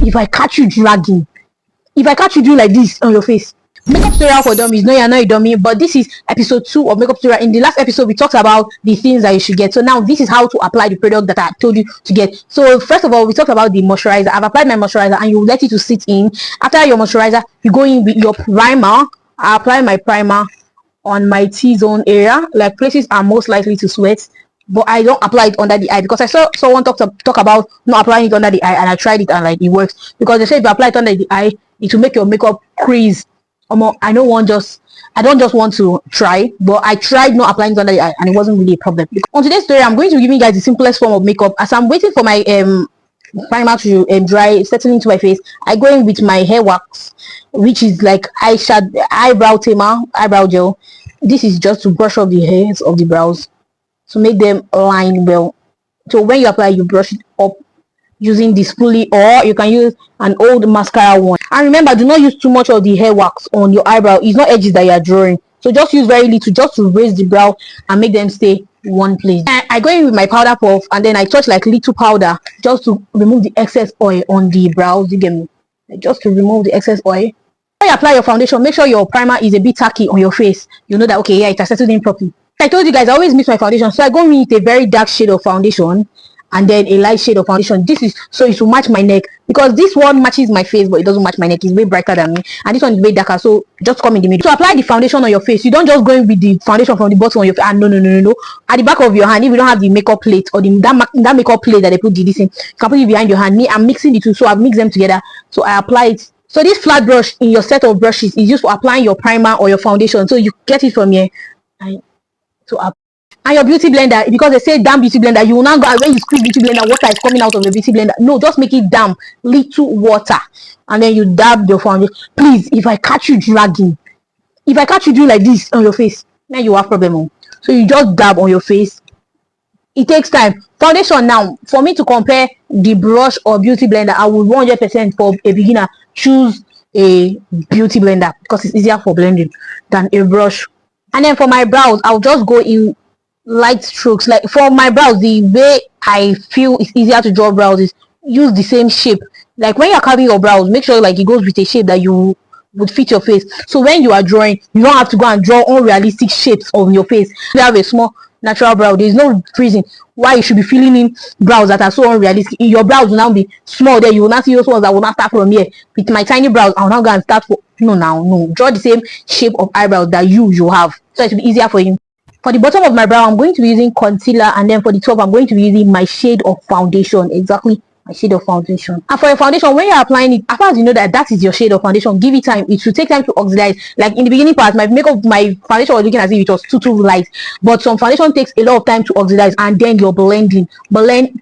if I catch you dragging, if I catch you doing like this on your face. Makeup tutorial for dummies. No, you're not a dummy, but this is episode 2 of makeup tutorial. In the last episode we talked about the things that you should get, so now this is how to apply the product that I told you to get. So first of all, we talked about the moisturizer. I've applied my moisturizer and you let it to sit in. After your moisturizer, you go in with your primer. I apply my primer on my T-zone area, like places are most likely to sweat, but I don't apply it under the eye because I saw someone talk about not applying it under the eye, and I tried it and like it works, because they say if you apply it under the eye it will make your makeup crease. I don't just want to try, but I tried not applying it under the eye and it wasn't really a problem. On today's tutorial, I'm going to be giving you guys the simplest form of makeup. As I'm waiting for my primer to dry, settling into my face, I go in with my hair wax, which is like eyebrow tamer, eyebrow gel. This is just to brush off the hairs of the brows to make them align well. So when you apply, you brush it up using this spoolie, or you can use an old mascara one. And remember, do not use too much of the hair wax on your eyebrow. It's not edges that you are drawing, so just use very little, just to raise the brow and make them stay one place. I go in with my powder puff and then I touch like little powder just to remove the excess oil on the brows. You get me? Just to remove the excess oil. When you apply your foundation, make sure your primer is a bit tacky on your face. You know that, okay, yeah, it has settled in properly. I told you guys I always mix my foundation, so I go in with a very dark shade of foundation and then a light shade of foundation. This is so it will match my neck, because this one matches my face but it doesn't match my neck. It's way brighter than me, and this one is way darker, so just come in the middle. So apply the foundation on your face. You don't just go in with the foundation from the bottom on your face. No, at the back of your hand. If you don't have the makeup plate or that makeup plate that they put this in, you can put it behind your hand. Me, I'm mixing the two, so I've mixed them together, so I apply it. So this flat brush in your set of brushes is used for applying your primer or your foundation. So you get it from here and your beauty blender, because they say damp beauty blender, you will not go, when you squeeze beauty blender, water is coming out of the beauty blender. No, just make it damp, little water, and then you dab your foundation. Please, if I catch you dragging, if I catch you doing like this on your face, now you have problem. So you just dab on your face. It takes time. Foundation, now for me to compare the brush or beauty blender, I would 100% for a beginner choose a beauty blender because it's easier for blending than a brush. And then for my brows, I'll just go in light strokes. Like for my brows, the way I feel it's easier to draw brows is use the same shape. Like when you're carving your brows, make sure like it goes with a shape that you would fit your face. So when you are drawing, you don't have to go and draw unrealistic shapes on your face. If you have a small natural brow, there's no reason why you should be filling in brows that are so unrealistic. Your brows will now be small, there you will not see those ones that will not start from here. With my tiny brows, I'll now go and start no, draw the same shape of eyebrows that you have, so it will be easier for you. For the bottom of my brow, I'm going to be using concealer, and then for the top, I'm going to be using my shade of foundation. Exactly, my shade of foundation. And for your foundation, when you're applying it, as far as you know that is your shade of foundation, give it time. It should take time to oxidize. Like in the beginning part, my foundation was looking as if it was too light, but some foundation takes a lot of time to oxidize, and then you're blend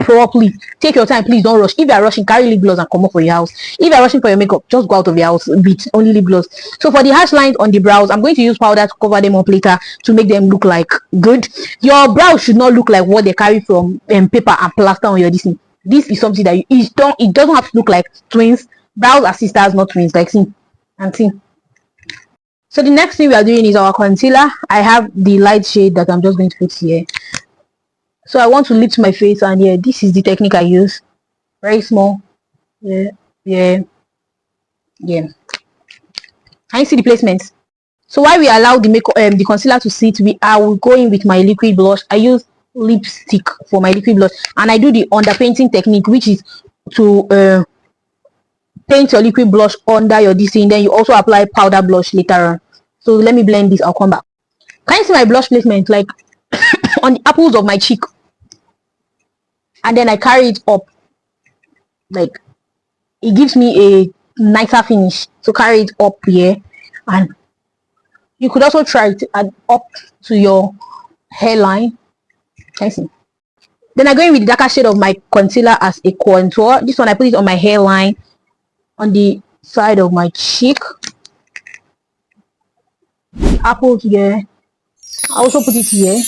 properly. Take your time, please don't rush. If you're rushing, carry lip gloss and come up for your house. If you're rushing for your makeup, just go out of your house with only lip gloss. So for the harsh lines on the brows, I'm going to use powder to cover them up later to make them look like good. Your brows should not look like what they carry from paper and plaster on your Disney. This is something that it doesn't have to look like twins. Brows are sisters, not twins. Like see and see. So the next thing we are doing is our concealer. I have the light shade that I'm just going to put here. So I want to lift my face, and yeah, this is the technique I use. Very small. Yeah. Can you see the placements? So while we allow the makeup, the concealer to sit, I will go in with my liquid blush. I use lipstick for my liquid blush, and I do the underpainting technique, which is to paint your liquid blush under your DC, and then you also apply powder blush later on. So let me blend this, I'll come back. Can you see my blush placement, like on the apples of my cheek, and then I carry it up, like it gives me a nicer finish. So carry it up here, and you could also try it up to your hairline. Can you see? Then I go in with the darker shade of my concealer as a contour. This one I put it on my hairline, on the side of my cheek, apple here. I also put it here.